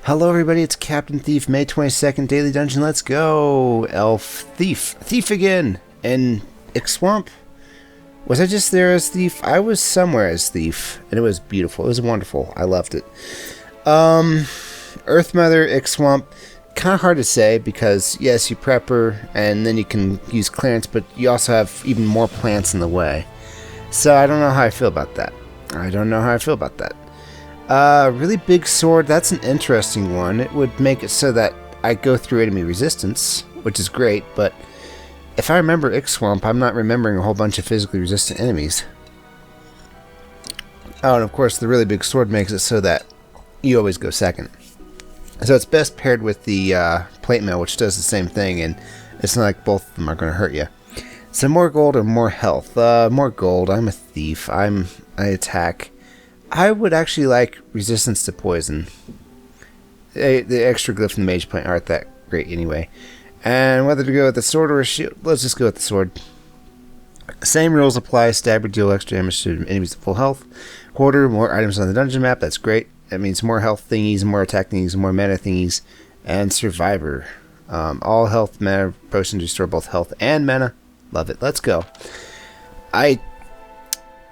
Hello everybody, it's Captain Thief, May 22nd, Daily Dungeon, let's go! Elf Thief. Thief again! And Ick Swamp? Was I just there as Thief? I was somewhere as Thief, and it was beautiful. It was wonderful. I loved it. Earth Mother, Ick Swamp, kind of hard to say, because yes, you prep her, and then you can use clearance, but you also have even more plants in the way. So I don't know how I feel about that. Really big sword, that's an interesting one. It would make it so that I go through enemy resistance, which is great, but if I remember Ick Swamp, I'm not remembering a whole bunch of physically resistant enemies. Oh, and of course the really big sword makes it so that you always go second. So it's best paired with the plate mail, which does the same thing, and it's not like both of them are going to hurt you. So more gold or more health? More gold. I'm a thief. I attack. I would actually like resistance to poison. The extra glyphs and the mage plant aren't that great anyway. And whether to go with the sword or a shield, let's just go with the sword. Same rules apply. Stabber deal extra damage to enemies at full health. Quarter, more items on the dungeon map. That's great. That means more health thingies, more attack thingies, more mana thingies. And survivor. All health mana potions restore both health and mana. Love it. Let's go.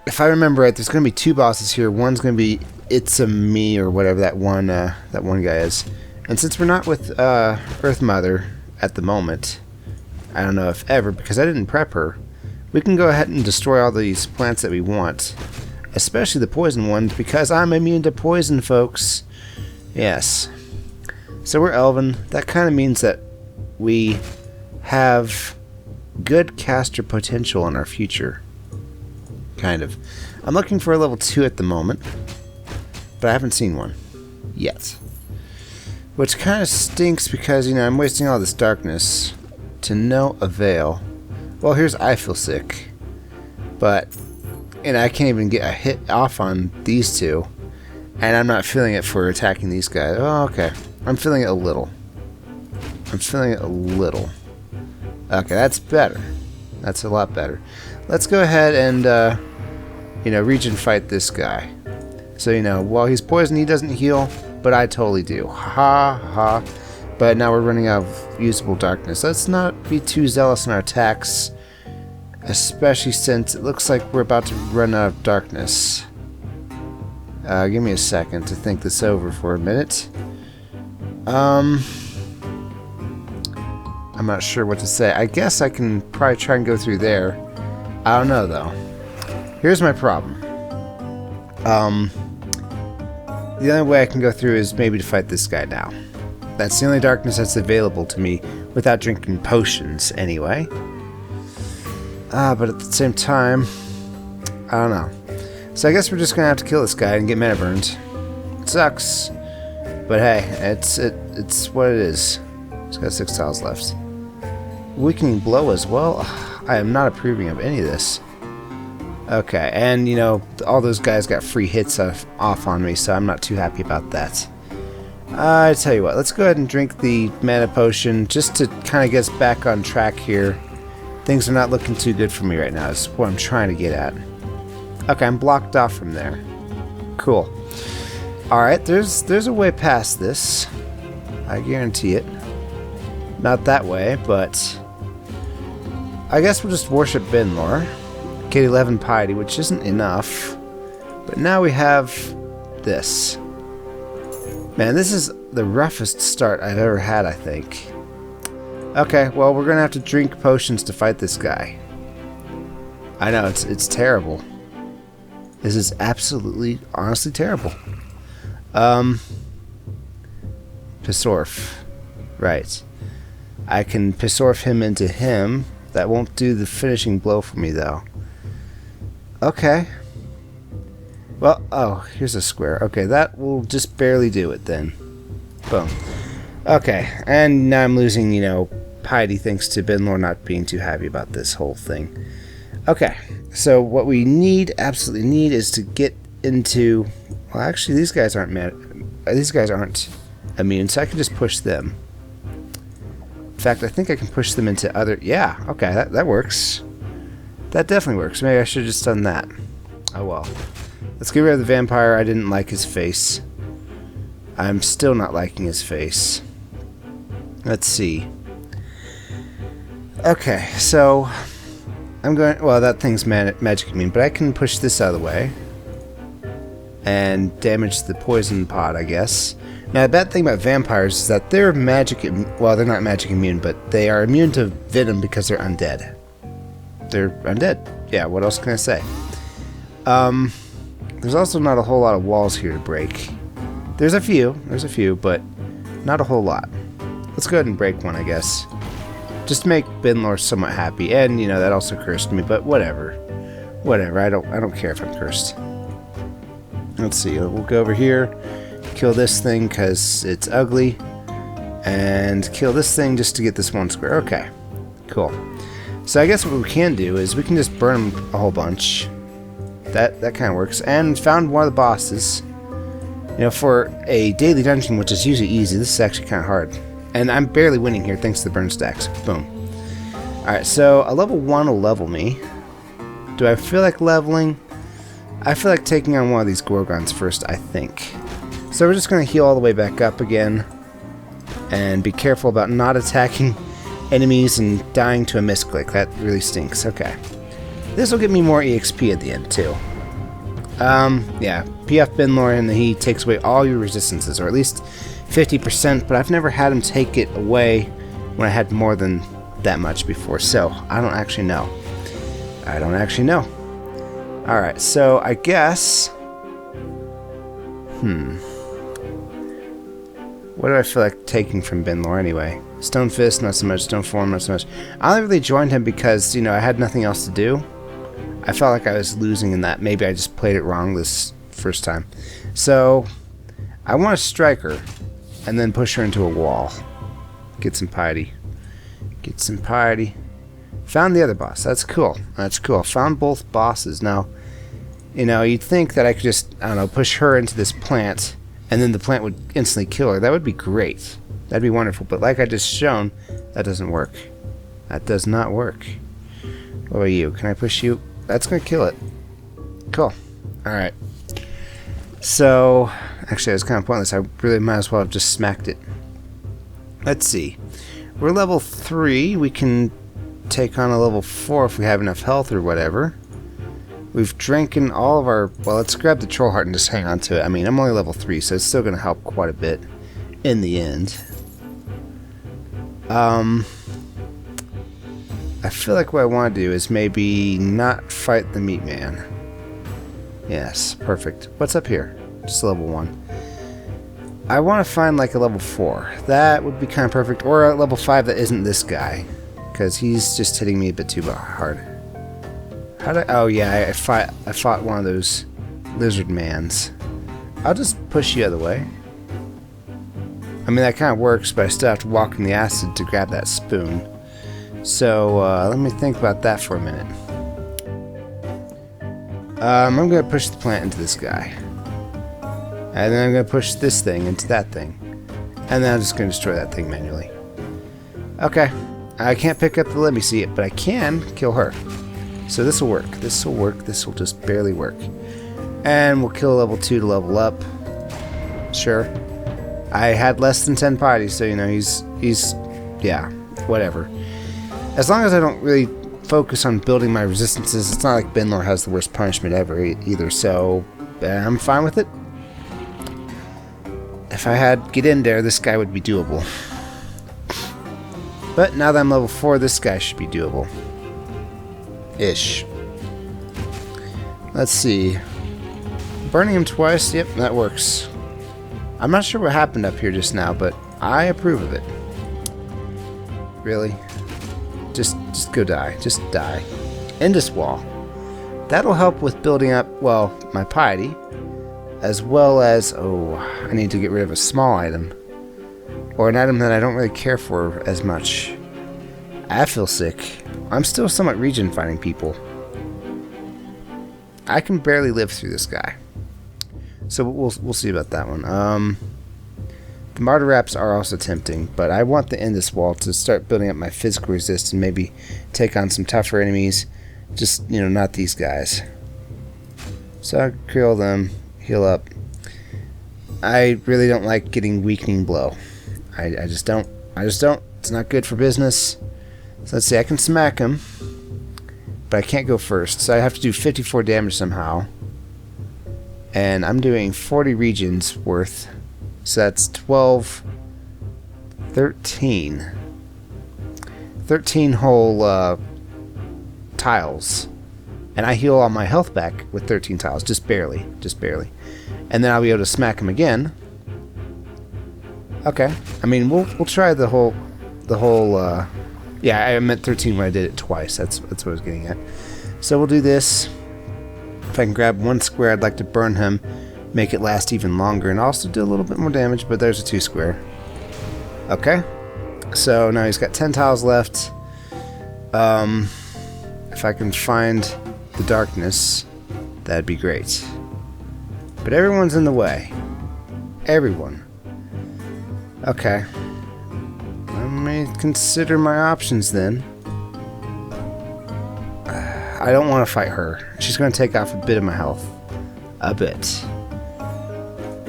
If I remember right, there's going to be two bosses here. One's going to be It's a Me or whatever that one guy is. And since we're not with Earth Mother at the moment, I don't know if ever, because I didn't prep her, we can go ahead and destroy all these plants that we want, especially the poison ones, because I'm immune to poison, folks. Yes. So we're Elven. That kind of means that we have good caster potential in our future. Kind of. I'm looking for a level 2 at the moment, but I haven't seen one yet. Which kind of stinks because, you know, I'm wasting all this darkness to no avail. Well, here's I feel sick. But, and I can't even get a hit off on these two. And I'm not feeling it for attacking these guys. Oh, okay. I'm feeling it a little. Okay, that's better. That's a lot better. Let's go ahead and, region fight this guy. So, while he's poisoned, he doesn't heal, but I totally do. Ha ha. But now we're running out of usable darkness. Let's not be too zealous in our attacks, especially since it looks like we're about to run out of darkness. Give me a second to think this over for a minute. I'm not sure what to say. I guess I can probably try and go through there. I don't know, though. Here's my problem. The only way I can go through is maybe to fight this guy now. That's the only darkness that's available to me without drinking potions, anyway. But at the same time, I don't know. So I guess we're just gonna have to kill this guy and get mana burned. It sucks, but hey, it's what it is. He's got 6 tiles left. Weakening blow as well. I am not approving of any of this. Okay, and all those guys got free hits off on me, so I'm not too happy about that. I tell you what, let's go ahead and drink the mana potion just to kind of get us back on track here. Things are not looking too good for me right now. That's what I'm trying to get at. Okay, I'm blocked off from there. Cool. Alright, there's a way past this. I guarantee it. Not that way, but I guess we'll just worship Binlor. Get 11 piety, which isn't enough. But now we have this. Man, this is the roughest start I've ever had, I think. Okay, well, we're gonna have to drink potions to fight this guy. I know, it's terrible. This is absolutely, honestly terrible. Pissorf. Right. I can Pissorf him into him. That won't do the finishing blow for me, though. Okay. Well, oh, here's a square. Okay, that will just barely do it then. Boom. Okay, and now I'm losing, piety thanks to Binlor not being too happy about this whole thing. Okay, so what we absolutely need, is to get into... Well, actually, these guys aren't immune, so I can just push them. In fact, I think I can push them into other... Yeah, okay, that works. That definitely works. Maybe I should have just done that. Oh well. Let's get rid of the vampire. I didn't like his face. I'm still not liking his face. Let's see. Okay, so I'm going... Well, that thing's magic immune, but I can push this out of the way and damage the poison pod, I guess. Now, the bad thing about vampires is that they're well, they're not magic immune, but they are immune to venom because they're undead. They're undead. Yeah, what else can I say? There's also not a whole lot of walls here to break. There's a few, but not a whole lot. Let's go ahead and break one, I guess. Just to make Binlor somewhat happy. And, you know, that also cursed me, but whatever. Whatever, I don't care if I'm cursed. Let's see, we'll go over here, kill this thing because it's ugly, and kill this thing just to get this one square. Okay, cool. So I guess what we can do is we can just burn them a whole bunch. That kind of works. And found one of the bosses. You know, for a daily dungeon, which is usually easy, this is actually kind of hard. And I'm barely winning here thanks to the burn stacks. Boom. Alright, so a level 1 will level me. Do I feel like leveling? I feel like taking on one of these Gorgons first, I think. So we're just going to heal all the way back up again. And be careful about not attacking enemies and dying to a misclick. That really stinks. Okay. This will get me more EXP at the end, too. Yeah. PF Binlor, and he takes away all your resistances, or at least 50%, but I've never had him take it away when I had more than that much before, so I don't actually know. Alright, so I guess... What do I feel like taking from Binlor anyway? Stone Fist, not so much. Stone Form, not so much. I only really joined him because, you know, I had nothing else to do. I felt like I was losing in that. Maybe I just played it wrong this first time. So, I want to strike her and then push her into a wall. Get some piety. Found the other boss. That's cool. Found both bosses. Now, you know, you'd think that I could just, I don't know, push her into this plant and then the plant would instantly kill her. That would be great. That'd be wonderful. But like I just shown, that doesn't work. That does not work. What about you? Can I push you? That's going to kill it. Cool. Alright. So, actually, it was kind of pointless. I really might as well have just smacked it. Let's see. We're level 3. We can take on a level 4 if we have enough health or whatever. We've drinking all of our... Well, let's grab the troll heart and just hang on to it. I mean, I'm only level 3, so it's still going to help quite a bit in the end. I feel like what I want to do is maybe not fight the meat man. Yes, perfect. What's up here? Just level 1. I want to find like a level 4. That would be kind of perfect. Or a level 5 that isn't this guy. Because he's just hitting me a bit too hard. Oh yeah, I fought one of those lizard mans. I'll just push you out of the way. I mean, that kind of works, but I still have to walk in the acid to grab that spoon. So, let me think about that for a minute. I'm going to push the plant into this guy. And then I'm going to push this thing into that thing. And then I'm just going to destroy that thing manually. Okay. I can't pick up the let me see it, but I can kill her. So this will work. This will just barely work. And we'll kill level 2 to level up. Sure. I had less than 10 parties, so, you know, he's yeah, whatever. As long as I don't really focus on building my resistances, it's not like Binlor has the worst punishment ever either, so I'm fine with it. If I had get in there, this guy would be doable. But now that I'm level 4, this guy should be doable. Ish. Let's see. Burning him twice, yep, that works. I'm not sure what happened up here just now, but I approve of it. Really? Just go die. Just die. End this wall. That'll help with building up, well, my piety. As well as, oh, I need to get rid of a small item. Or an item that I don't really care for as much. I feel sick. I'm still somewhat region fighting people. I can barely live through this guy. So we'll see about that one. The martyr wraps are also tempting, but I want to end this wall to start building up my physical resist and maybe take on some tougher enemies. Just, you know, not these guys. So I kill them, heal up. I really don't like getting weakening blow. I just don't. It's not good for business. So let's see, I can smack him, but I can't go first. So I have to do 54 damage somehow. And I'm doing 40 regions worth. So that's 12, 13. 13 whole tiles. And I heal all my health back with 13 tiles. Just barely. Just barely. And then I'll be able to smack him again. Okay. I mean, we'll try the whole yeah, I meant 13 when I did it twice. That's what I was getting at. So we'll do this. If I can grab one square, I'd like to burn him, make it last even longer, and also do a little bit more damage, but there's a 2 square. Okay. So now he's got 10 tiles left. If I can find the darkness, that'd be great. But everyone's in the way. Everyone. Okay. Let me consider my options then. I don't want to fight her. She's going to take off a bit of my health. A bit.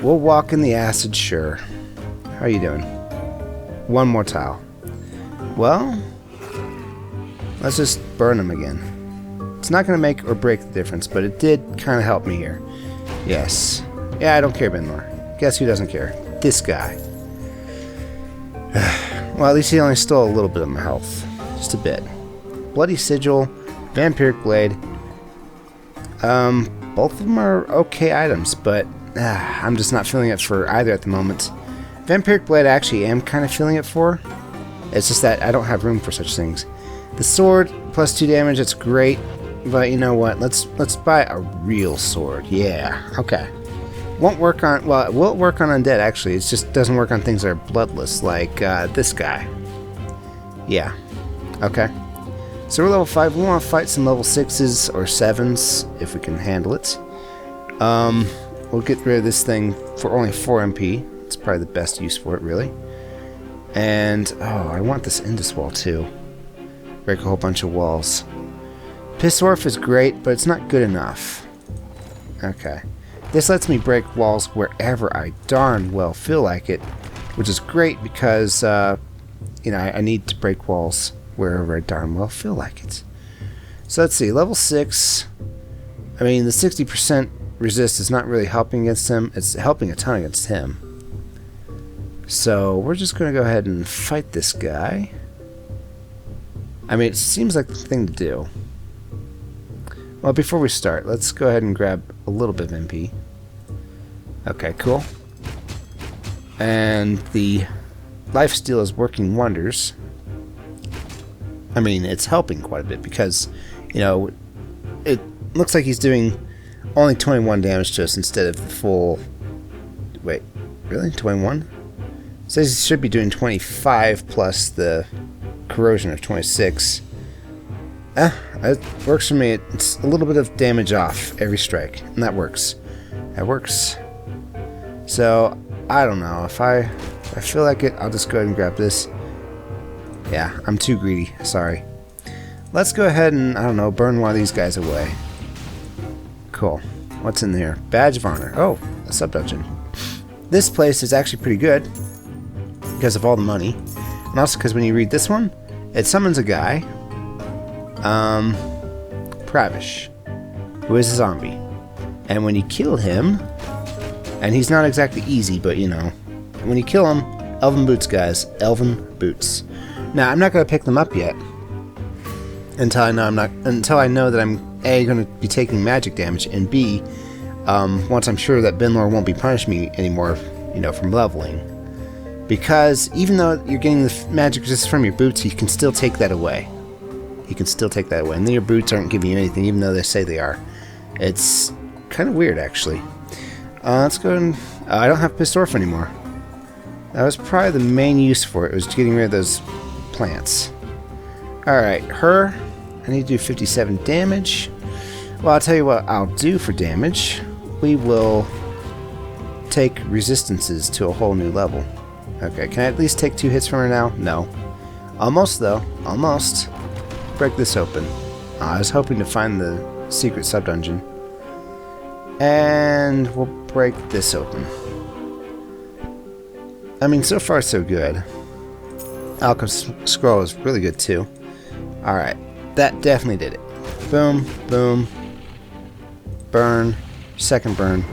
We'll walk in the acid, sure. How are you doing? One more tile. Well, let's just burn him again. It's not going to make or break the difference, but it did kind of help me here. Yes. Yeah, I don't care, Binlor. Guess who doesn't care? This guy. Well, at least he only stole a little bit of my health. Just a bit. Bloody Sigil, Vampiric Blade. Both of them are okay items, but I'm just not feeling it for either at the moment. Vampiric Blade I actually am kind of feeling it for. It's just that I don't have room for such things. The sword, plus 2 damage, it's great. But you know what? Let's buy a real sword. Yeah, okay. Won't work on, well, it will work on undead actually. It just doesn't work on things that are bloodless, like this guy. Yeah. Okay. So we're level 5. We want to fight some level 6s or 7s if we can handle it. We'll get rid of this thing for only 4 MP. It's probably the best use for it, really. And, oh, I want this Indus wall too. Break a whole bunch of walls. Pissorf is great, but it's not good enough. Okay. This lets me break walls wherever I darn well feel like it, which is great because, you know, I need to break walls wherever I darn well feel like it. So let's see, level 6. I mean, the 60% resist is not really helping against him. It's helping a ton against him. So we're just going to go ahead and fight this guy. I mean, it seems like the thing to do. Well, before we start, let's go ahead and grab a little bit of MP. Okay, cool. And the lifesteal is working wonders. I mean, it's helping quite a bit because, you know, it looks like he's doing only 21 damage to us instead of the full... Wait, really? 21? It says he should be doing 25 plus the corrosion of 26. It works for me. It's a little bit of damage off every strike, and that works. That works. So, I don't know. If I feel like it, I'll just go ahead and grab this. Yeah, I'm too greedy. Sorry. Let's go ahead and, I don't know, burn one of these guys away. Cool. What's in there? Badge of Honor. Oh, a sub-dungeon. This place is actually pretty good because of all the money. And also because when you read this one, it summons a guy, Pravish, who is a zombie. And when you kill him, and he's not exactly easy, but you know, when you kill him, Elven Boots, guys. Elven Boots. Now, I'm not going to pick them up yet until I know that I'm A, going to be taking magic damage, and B, once I'm sure that Binlor won't be punishing me anymore, you know, from leveling. Because even though you're getting the magic resistance from your boots, he can still take that away. He can still take that away. And then your boots aren't giving you anything, even though they say they are. It's kind of weird, actually. Let's go and... I don't have Pissorf anymore. That was probably the main use for it, was getting rid of those plants. Alright, her. I need to do 57 damage. Well, I'll tell you what I'll do for damage. We will take resistances to a whole new level. Okay, can I at least take 2 hits from her now? No. Almost, though. Almost. Break this open. I was hoping to find the secret sub-dungeon. And we'll break this open. I mean, so far so good. Alchemist Scroll is really good too. Alright, that definitely did it. Boom, boom. Burn. Second burn.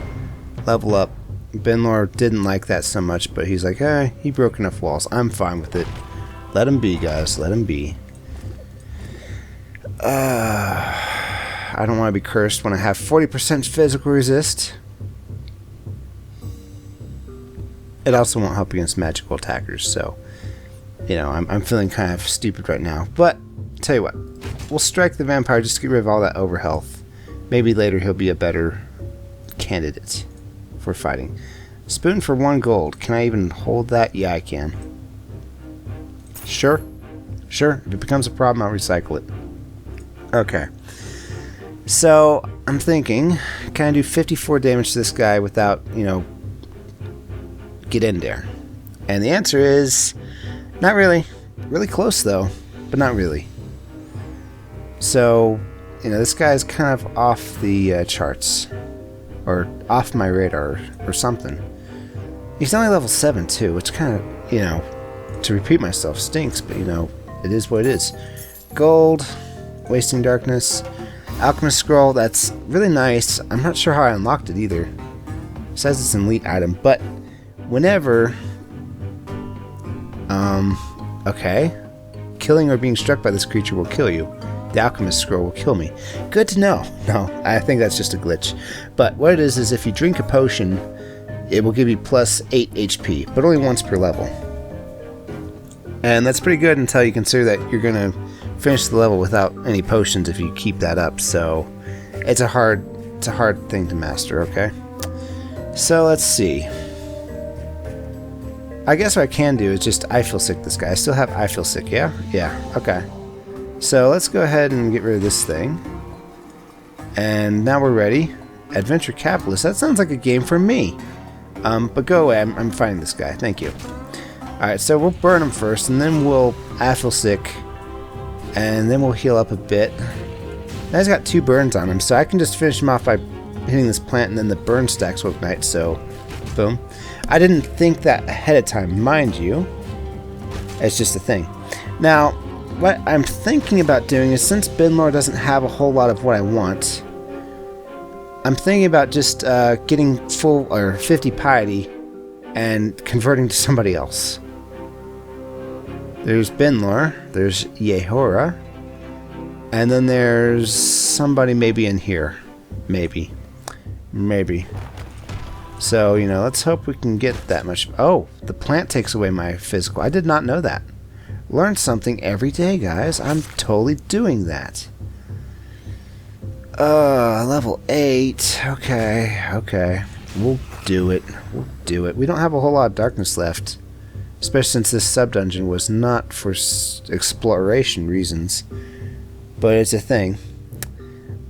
Level up. Binlor didn't like that so much, but he's like, hey, he broke enough walls. I'm fine with it. Let him be, guys. Let him be. I don't want to be cursed when I have 40% physical resist. It also won't help against magical attackers, so, you know, I'm feeling kind of stupid right now. But, tell you what, we'll strike the vampire just to get rid of all that overhealth. Maybe later he'll be a better candidate for fighting. Spoon for 1 gold. Can I even hold that? Yeah, I can. Sure. Sure. If it becomes a problem, I'll recycle it. Okay. So, I'm thinking, can I do 54 damage to this guy without, you know, get in there? And the answer is, not really. Really close, though, but not really. So, you know, this guy's kind of off the charts. Or off my radar, or something. He's only level 7, too, which kind of, you know, to repeat myself stinks, but, you know, it is what it is. Gold, Wasting Darkness, Alchemist Scroll, that's really nice. I'm not sure how I unlocked it either. It says it's an elite item, but whenever... okay. Killing or being struck by this creature will kill you. The Alchemist Scroll will kill me. Good to know. No, I think that's just a glitch. But what it is if you drink a potion, it will give you plus 8 HP, but only once per level. And that's pretty good until you consider that you're going to finish the level without any potions if you keep that up. So it's a hard thing to master, okay? So let's see. I guess what I can do is just I feel sick this guy. I still have I feel sick, yeah? Yeah, okay. So let's go ahead and get rid of this thing. And now we're ready. Adventure Capitalist. That sounds like a game for me. But go away. I'm fighting this guy. Thank you. Alright, so we'll burn him first, and then we'll I feel sick. And then we'll heal up a bit. Now he's got 2 burns on him, so I can just finish him off by hitting this plant, and then the burn stacks will ignite, so boom. I didn't think that ahead of time, mind you. It's just a thing. Now, what I'm thinking about doing is, since Binlor doesn't have a whole lot of what I want, I'm thinking about just getting full or 50 piety and converting to somebody else. There's Binlor, there's Yehora, and then there's somebody maybe in here. Maybe. So, you know, let's hope we can get that much. Oh, the plant takes away my physical. I did not know that. Learn something every day, guys. I'm totally doing that. Level 8. Okay. We'll do it. We don't have a whole lot of darkness left. Especially since this sub-dungeon was not for exploration reasons. But it's a thing.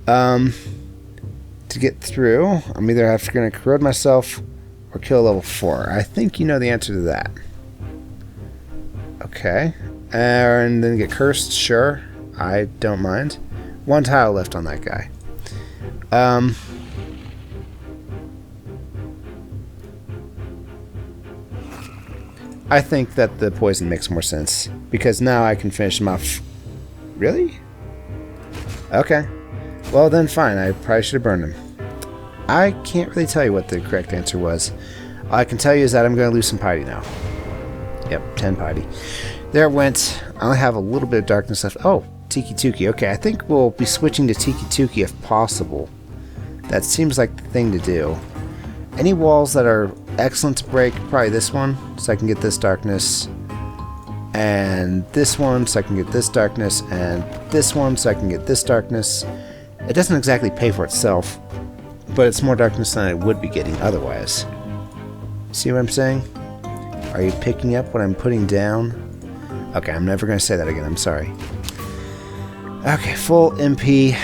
To get through, I'm either going to corrode myself or kill level 4. I think you know the answer to that. Okay. And then get cursed, sure. I don't mind. 1 tile left on that guy. I think that the poison makes more sense, because now I can finish him off. Really? Okay. Well then fine, I probably should have burned him. I can't really tell you what the correct answer was. All I can tell you is that I'm going to lose some piety now. Yep, 10 piety. There it went. I only have a little bit of darkness left. Oh, Tikki Tooki. Okay, I think we'll be switching to Tikki Tooki if possible. That seems like the thing to do. Any walls that are excellent to break, probably this one, so I can get this darkness. And this one, so I can get this darkness. And this one, so I can get this darkness. It doesn't exactly pay for itself, but it's more darkness than I would be getting otherwise. See what I'm saying? Are you picking up what I'm putting down? Okay, I'm never going to say that again. I'm sorry. Okay, full MP.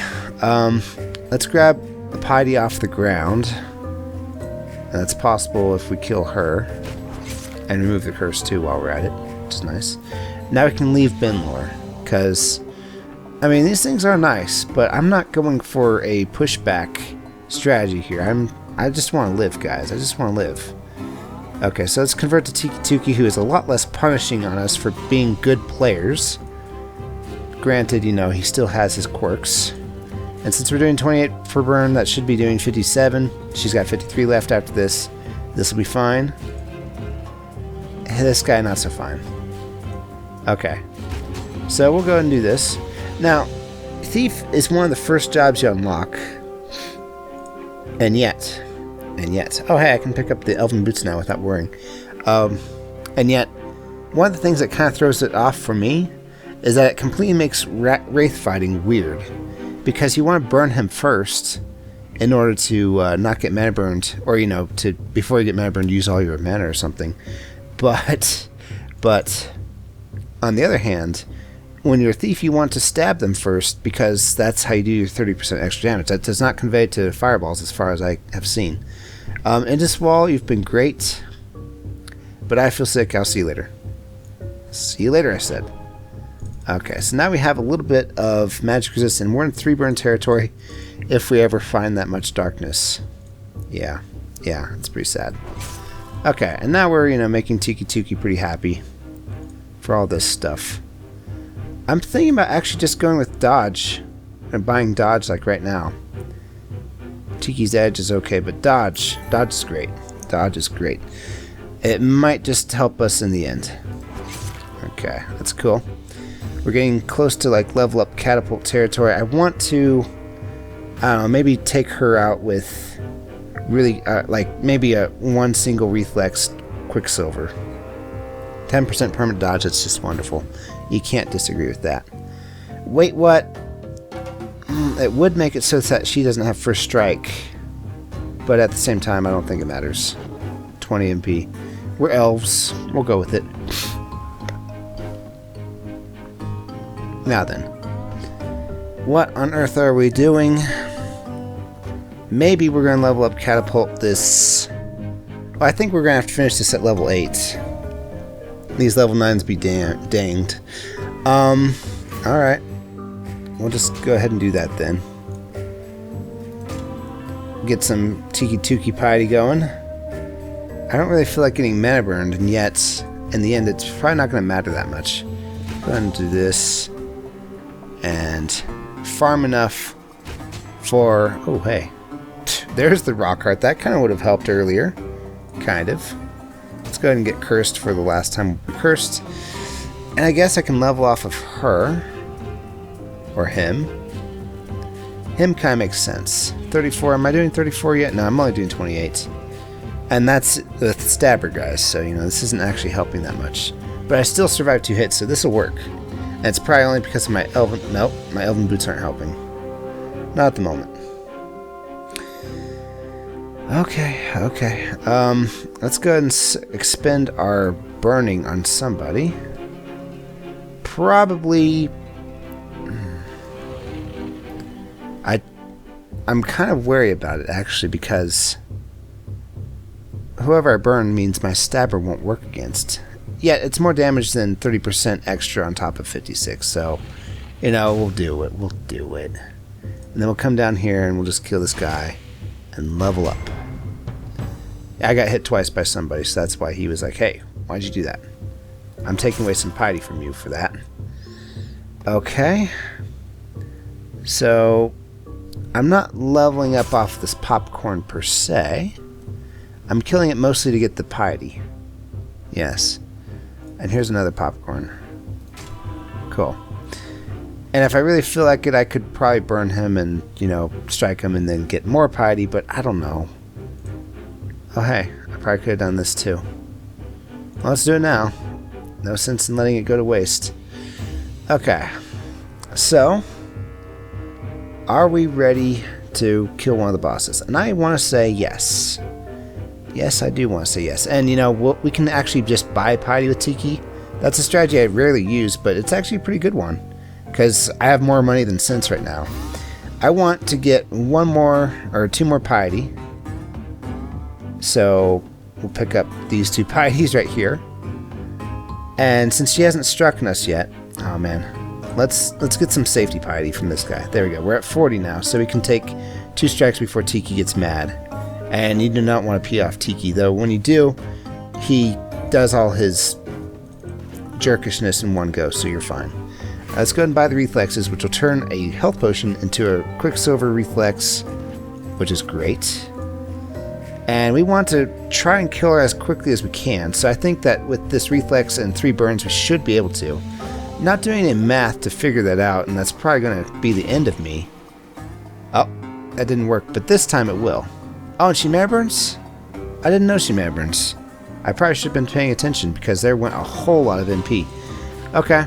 Let's grab the piety off the ground. And that's possible if we kill her. And remove the curse too while we're at it, which is nice. Now we can leave Binlor, because, I mean, these things are nice, but I'm not going for a pushback strategy here. I just want to live, guys. I just want to live. Okay, so let's convert to Tikki Tooki, who is a lot less punishing on us for being good players. Granted, you know, he still has his quirks. And since we're doing 28 for burn, that should be doing 57. She's got 53 left after this. This will be fine. This guy, not so fine. Okay. So we'll go ahead and do this. Now, Thief is one of the first jobs you unlock. And yet. Oh, hey, I can pick up the Elven Boots now without worrying. And yet, one of the things that kind of throws it off for me is that it completely makes Wraith fighting weird. Because you want to burn him first in order to not get mana burned, or, you know, to before you get mana burned, use all your mana or something. But on the other hand, when you're a thief, you want to stab them first because that's how you do your 30% extra damage. That does not convey to fireballs as far as I have seen. In this wall, you've been great, but I feel sick. I'll see you later. See you later, I said. Okay, so now we have a little bit of magic resist, and we're in 3 burn territory if we ever find that much darkness. Yeah, it's pretty sad. Okay, and now we're, you know, making Tikki Tooki pretty happy for all this stuff. I'm thinking about actually just going with dodge and buying dodge like right now. Tiki's edge is okay, but dodge is great. Dodge is great. It might just help us in the end. Okay, that's cool. We're getting close to like level up catapult territory. I want to, I don't know, maybe take her out with really like maybe a 1 single reflex Quicksilver. 10% permanent dodge, that's just wonderful. You can't disagree with that. Wait, what? It would make it so that she doesn't have first strike, but at the same time, I don't think it matters. 20 MP. We're elves. We'll go with it. Now then, what on earth are we doing? Maybe we're going to level up catapult this. Well, I think we're going to have to finish this at level 8. These level 9s be danged. Alright. We'll just go ahead and do that then. Get some Tikki Tooki piety going. I don't really feel like getting mana burned, and yet, in the end, it's probably not going to matter that much. Go ahead and do this. And farm enough for... Oh, hey. There's the rock heart. That kind of would have helped earlier. Kind of. Let's go ahead and get cursed for the last time we cursed. And I guess I can level off of her. Or him. Him kind of makes sense. 34. Am I doing 34 yet? No, I'm only doing 28. And that's the stabber, guys. So, you know, this isn't actually helping that much. But I still survived 2 hits, so this will work. And it's probably only because of my elven... Nope, my elven boots aren't helping. Not at the moment. Okay. Let's go ahead and expend our burning on somebody. Probably... I'm kind of wary about it, actually, because whoever I burn means my stabber won't work against. Yet, it's more damage than 30% extra on top of 56, so, you know, we'll do it. And then we'll come down here and we'll just kill this guy and level up. I got hit twice by somebody, so that's why he was like, hey, why'd you do that? I'm taking away some piety from you for that. Okay. So, I'm not leveling up off this popcorn per se. I'm killing it mostly to get the piety. Yes. And here's another popcorn. Cool. And if I really feel like it, I could probably burn him and, you know, strike him and then get more piety, but I don't know. Oh, hey. I probably could have done this too. Well, let's do it now. No sense in letting it go to waste. Okay. So, are we ready to kill one of the bosses? And I want to say yes. Yes, I do want to say yes. And, you know, we can actually just buy piety with Tikki. That's a strategy I rarely use, but it's actually a pretty good one. Because I have more money than sense right now. I want to get 1 more, or 2 more piety. So, we'll pick up these 2 pieties right here. And since she hasn't struck us yet... Oh, man. Let's get some safety piety from this guy. There we go. We're at 40 now, so we can take 2 strikes before Tikki gets mad. And you do not want to pee off Tikki, though when you do, he does all his jerkishness in one go, so you're fine. Let's go ahead and buy the reflexes, which will turn a health potion into a quicksilver reflex, which is great. And we want to try and kill her as quickly as we can, so I think that with this reflex and 3 burns, we should be able to. Not doing any math to figure that out, and that's probably going to be the end of me. Oh, that didn't work, but this time it will. Oh, and she mana burns? I didn't know she mana burns. I probably should have been paying attention because there went a whole lot of MP. Okay.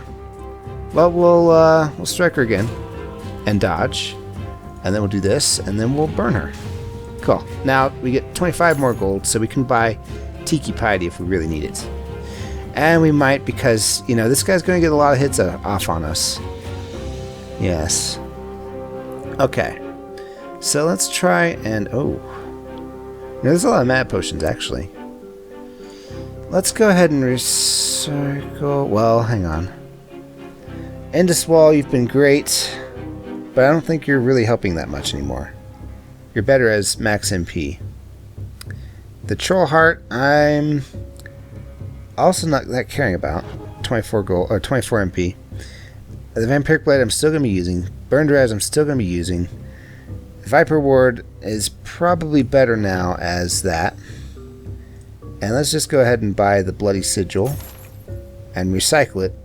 Well, we'll strike her again and dodge, and then we'll do this, and then we'll burn her. Cool. Now we get 25 more gold, so we can buy Tiki Piety if we really need it. And we might because, you know, this guy's going to get a lot of hits off on us. Yes. Okay. So let's try and... Oh. No, there's a lot of mad potions, actually. Let's go ahead and recycle... Well, hang on. Endless Wall, you've been great, but I don't think you're really helping that much anymore. You're better as max MP. The Troll Heart, I'm also not that caring about. 24 gold or 24 MP. The Vampiric Blade I'm still going to be using. Burned Res I'm still going to be using. Viper Ward is probably better now as that. And let's just go ahead and buy the Bloody Sigil and recycle it.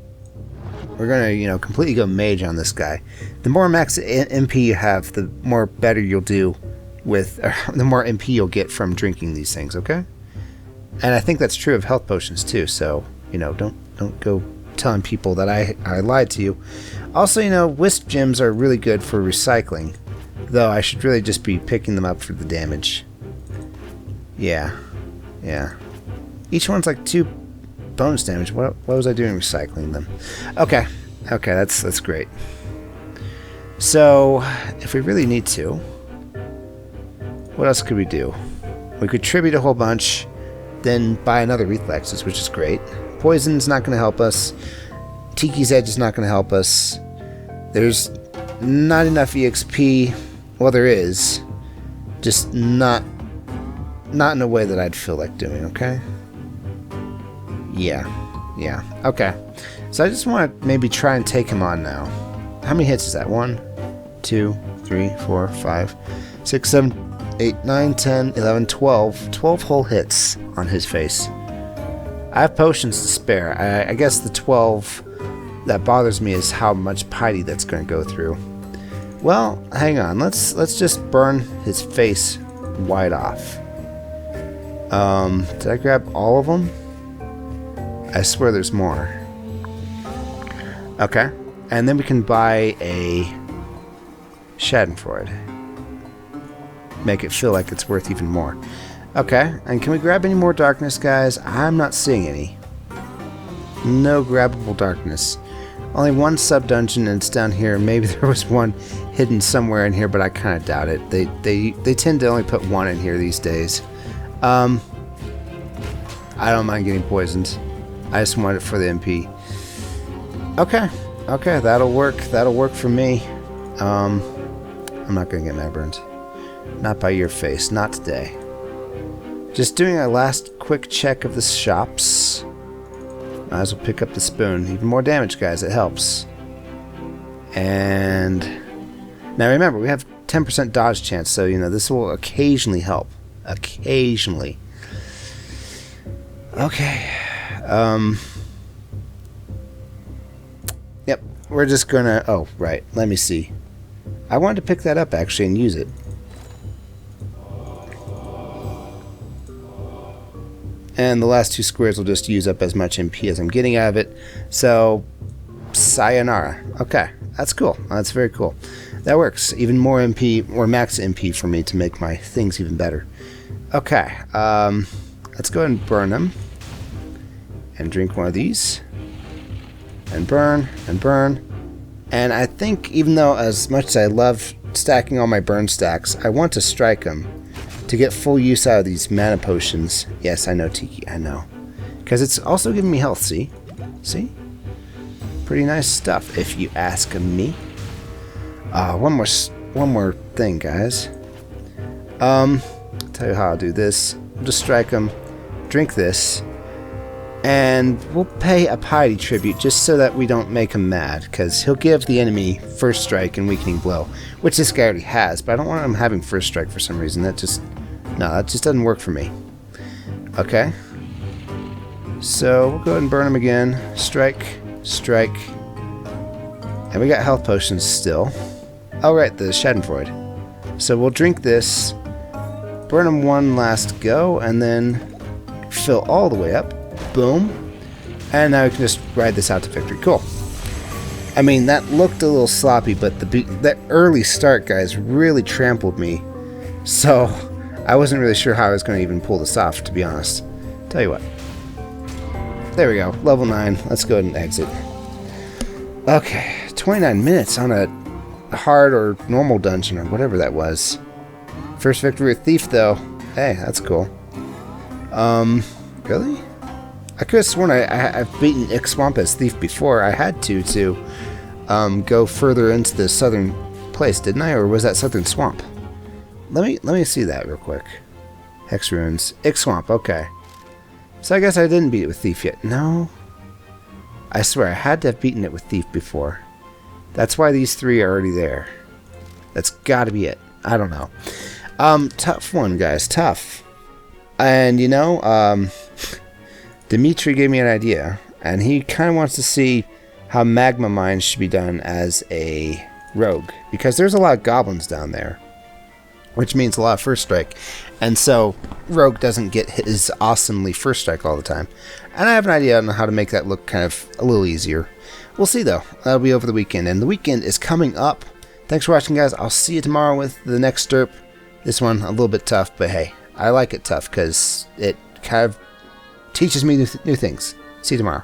We're going to, you know, completely go mage on this guy. The more max MP you have, the more better you'll do with, the more MP you'll get from drinking these things, okay? And I think that's true of health potions too, so, you know, don't go telling people that I lied to you. Also, you know, Wisp Gems are really good for recycling, though I should really just be picking them up for the damage. Yeah. Each one's like 2 bonus damage. What was I doing recycling them? Okay, that's great. So, if we really need to, what else could we do? We could tribute a whole bunch, then buy another reflexes, which is great. Poison's not going to help us. Tiki's Edge is not going to help us. There's not enough EXP. Well, there is. Just not in a way that I'd feel like doing, okay? Yeah. Okay. So I just want to maybe try and take him on now. How many hits is that? 1, 2, 3, 4, 5, 6, 7, 8, 9, 10, 11, 12. 12 whole hits on his face. I have potions to spare. I guess the 12 that bothers me is how much piety that's going to go through. Well, hang on. Let's just burn his face wide off. Did I grab all of them? I swear there's more. Okay. And then we can buy a Schadenfreude. Make it feel like it's worth even more. Okay. And can we grab any more darkness, guys? I'm not seeing any. No grabbable darkness. Only one sub-dungeon, and it's down here. Maybe there was one hidden somewhere in here, but I kind of doubt it. They tend to only put one in here these days. I don't mind getting poisoned. I just want it for the MP. Okay, that'll work. That'll work for me. I'm not gonna get mad burned. Not by your face. Not today. Just doing a last quick check of the shops. Might as well pick up the spoon. Even more damage, guys. It helps. And now remember, we have 10% dodge chance, so you know this will occasionally help. Occasionally. Okay. Yep. We're just gonna... Oh, right. Let me see. I wanted to pick that up, actually, and use it. And the last 2 squares will just use up as much MP as I'm getting out of it. So, sayonara. Okay. That's cool. That's very cool. That works. Even more MP, or max MP for me to make my things even better. Okay. Let's go ahead and burn them. And drink one of these. And burn, and burn. And I think, even though as much as I love stacking all my burn stacks, I want to strike them to get full use out of these mana potions. Yes, I know, Tiki, I know. Because it's also giving me health, see? See? Pretty nice stuff, if you ask me. One more thing, guys. Tell you how I'll do this. I'll just strike them, drink this, And we'll pay a piety tribute just so that we don't make him mad, because he'll give the enemy first strike and weakening blow, which this guy already has, but I don't want him having first strike for some reason. That just doesn't work for me. Okay. So we'll go ahead and burn him again. Strike, strike. And we got health potions still. Oh right, the Schadenfreude. So we'll drink this, burn him one last go, and then fill all the way up. Boom. And now we can just ride this out to victory. Cool. I mean, that looked a little sloppy, but that early start, guys, really trampled me. So, I wasn't really sure how I was going to even pull this off, to be honest. Tell you what. There we go. Level 9. Let's go ahead and exit. Okay. 29 minutes on a hard or normal dungeon, or whatever that was. First victory with Thief, though. Hey, that's cool. Really? I could have sworn I've beaten Ick Swamp as Thief before. I had to go further into the southern place, didn't I? Or was that Southern Swamp? Let me see that real quick. Hex Runes. Ick Swamp, okay. So I guess I didn't beat it with Thief yet. No. I swear, I had to have beaten it with Thief before. That's why these three are already there. That's gotta be it. I don't know. Tough one, guys. Tough. And, you know, Dimitri gave me an idea, and he kind of wants to see how magma mines should be done as a rogue, because there's a lot of goblins down there, which means a lot of first strike, and so rogue doesn't get his awesomely first strike all the time. And I have an idea on how to make that look kind of a little easier. We'll see, though. That'll be over the weekend, and the weekend is coming up. Thanks for watching, guys. I'll see you tomorrow with the next D.E.R.P. This one a little bit tough, but hey, I like it tough because it kind of teaches me new things. See you tomorrow.